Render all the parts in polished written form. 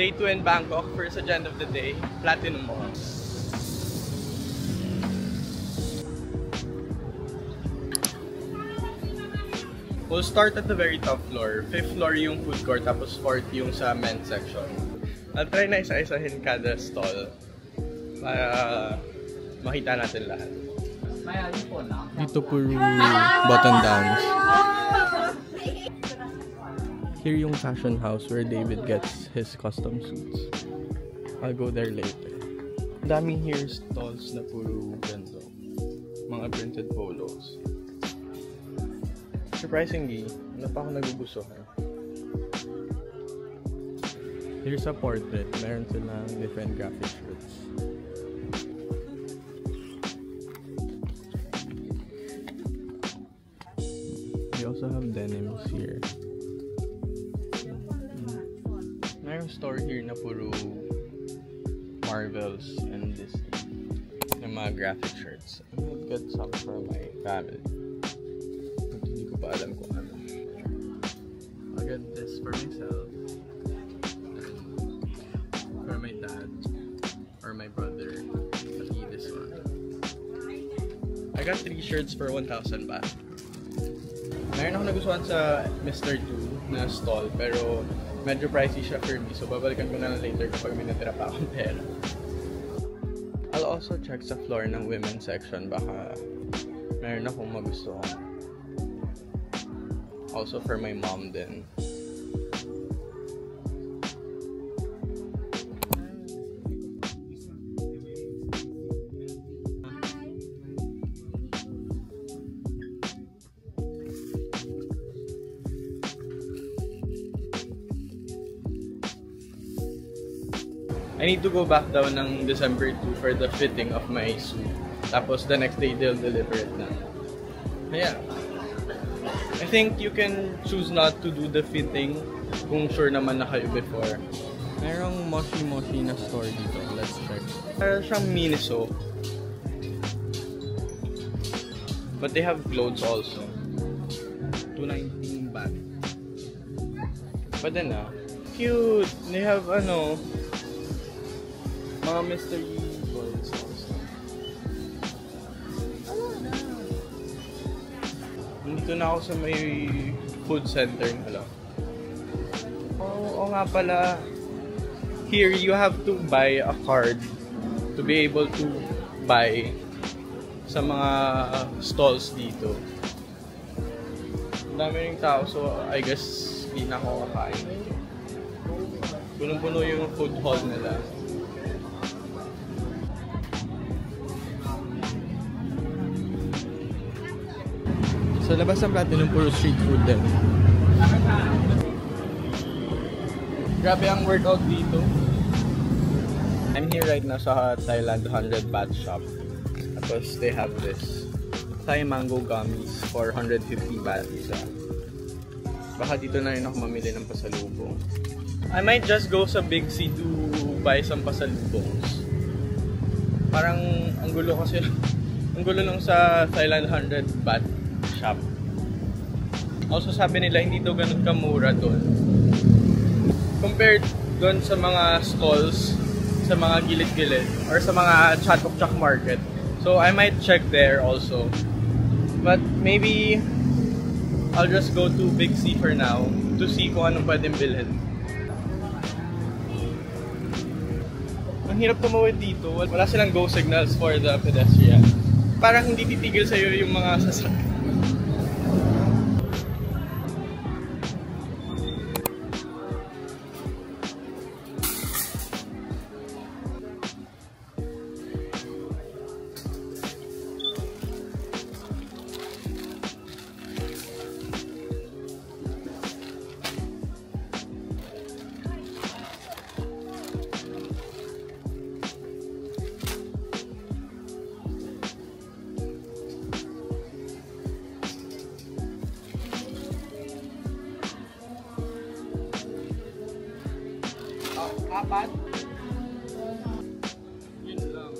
Day 2 in Bangkok, first agenda of the day, Platinum Mall. We'll start at the very top floor. 5th floor yung food court, tapos 4th yung sa men's section. I'll try na isa-isahin kada stall para makita natin lahat. Dito puro button downs. Here yung fashion house where David gets his custom suits. I'll go there later. Daming here stalls na puro ganito. Mga printed polos. Surprisingly, wala pa ako nagugustuhan. Here's a portrait. Meron silang different graphic shirts. We also have denims here. Mayroong store here na puro Marvels and Disney. Yung mga graphic shirts. I might get some for my family. Hindi ko pa alam kung ano. I'll get this for myself. For my dad. Or my brother. Pati this one. I got 3 shirts for 1,000 baht. Mayroon ako nagustuhan sa Mr. 2 na stall, pero medyo pricey siya for me, so babalikan ko na lang later kapag may natira pa akong pera. I'll also check sa floor ng women's section, baka mayroon akong magustuhan. Also for my mom din. I need to go back down ng December 2 for the fitting of my suit. Tapos the next day they'll deliver it na. Yeah. I think you can choose not to do the fitting kung sure naman na kayo before. Mayroong moshi-moshi na store dito. Let's check. Mayroon siyang Miniso. But they have clothes also. 219 baht. But then cute! They have mga mystery toys also. Nandito na ako sa may food center na lang. Oo nga pala. Here, you have to buy a card to be able to buy sa mga stalls dito. Ang dami ring tao, so I guess hindi na ako kakain. Punong-puno yung food hall nila. Sa labas ng Platinum, puro street food din. Grabe ang workout dito. I'm here right now sa Thailand 100 baht shop. Tapos they have this Thai mango gummies for 150 baht isa. Baka dito na rin ako mamili ng pasalubong. I might just go sa Big C to buy some pasalubongs. Parang ang gulo kasi ang gulo nung sa Thailand 100 baht shop. Also sabi nila hindi daw ganun kamura doon compared doon sa mga stalls sa mga gilid-gilid or sa mga Chatok-Chak market. So I might check there also, but maybe I'll just go to Big C for now to see kung anong pwedeng bilhin. Ang hirap tumawid dito, wala silang go signals for the pedestrian. Parang hindi titigil sa'yo yung mga sasakyan. Apat? Yun lang.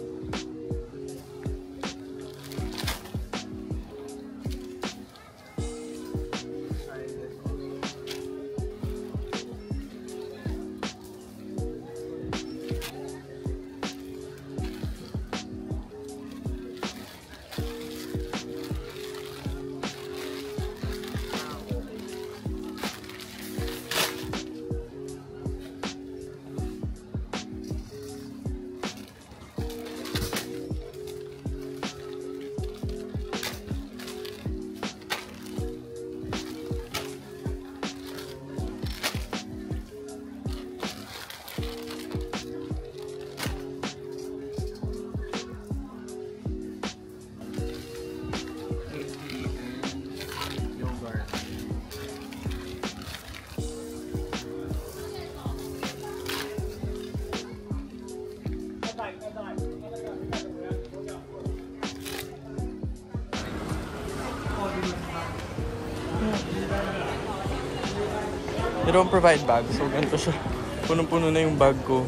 They don't provide bags, so ganito siya. Punong-puno na yung bag ko.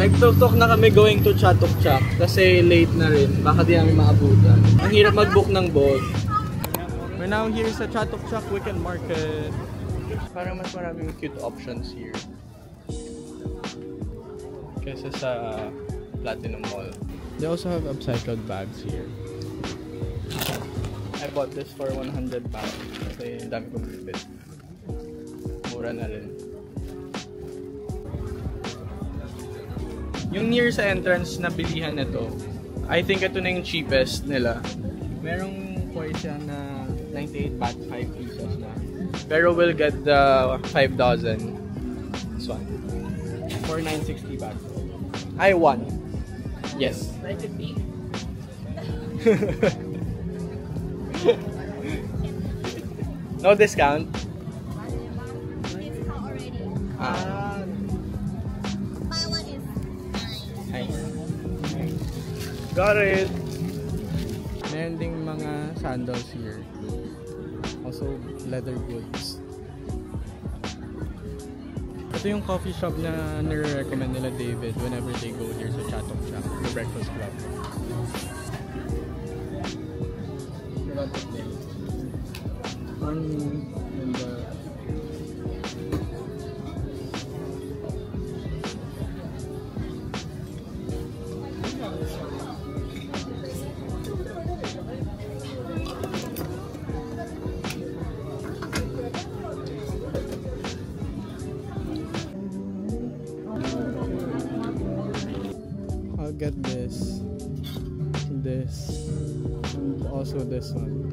Nag-tuk-tuk na kami going to Chatok Chak kasi late na rin. Baka di namin maabutan. Ang hirap mag-book ng boat. We're now here sa Chatok Chak Weekend Market. Parang mas maraming cute options here kaysa sa Platinum Mall. They also have upcycled bags here. I bought this for 100 pounds kasi ang dami kong bibit. Mura na rin. Yung near sa entrance na bilihan nito, I think ito na yung cheapest nila. Merong koi siya na 98 baht, 5 pesos na. Pero we'll get the 5 dozen. This one. For 960 baht. I won. Yes. 950? No discount? Discount already. My one is 9. Nice. Got it! Meron ding mga sandals here. Also, leather goods. Ito yung coffee shop na nire-recommend nila David whenever they go here sa Chatok Chak, the breakfast club. I'll get this, and also this one.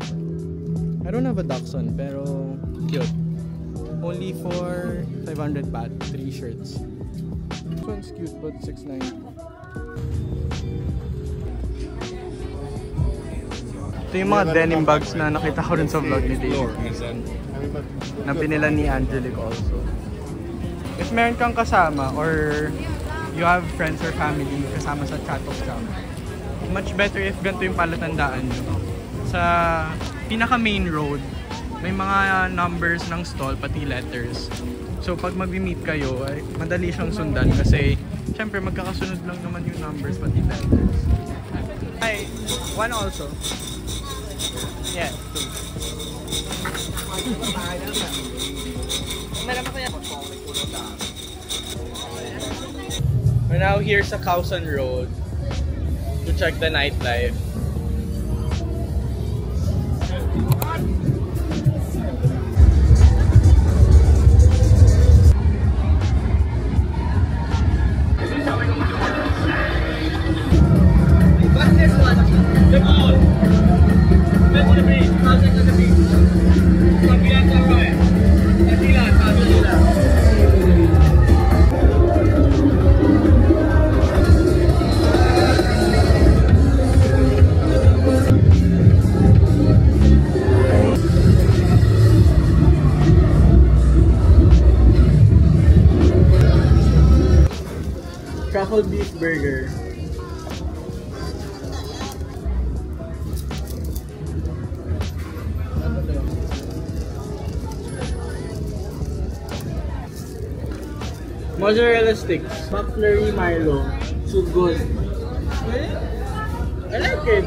I don't have a Dachshund, pero cute. Only for 500 baht, 3 shirts. This one's cute, but 690. Ito yung mga denim bags na nakita ko rin sa vlog ni David. Na pinila ni Angelic also. If meron kang kasama or you have friends or family kasama sa Chatok Chak, much better if ganito yung palatandaan nyo. Sa pinaka main road, may mga numbers ng stall, pati letters. So pag mag-meet kayo, ay madali siyang sundan kasi syempre magkakasunod lang naman yung numbers, pati letters. Hi, one also. Yeah, two. We're now here sa Khao San Road to check the nightlife. Truffle beef burger. Mozzarella sticks. McFlurry Milo. So good. I like it.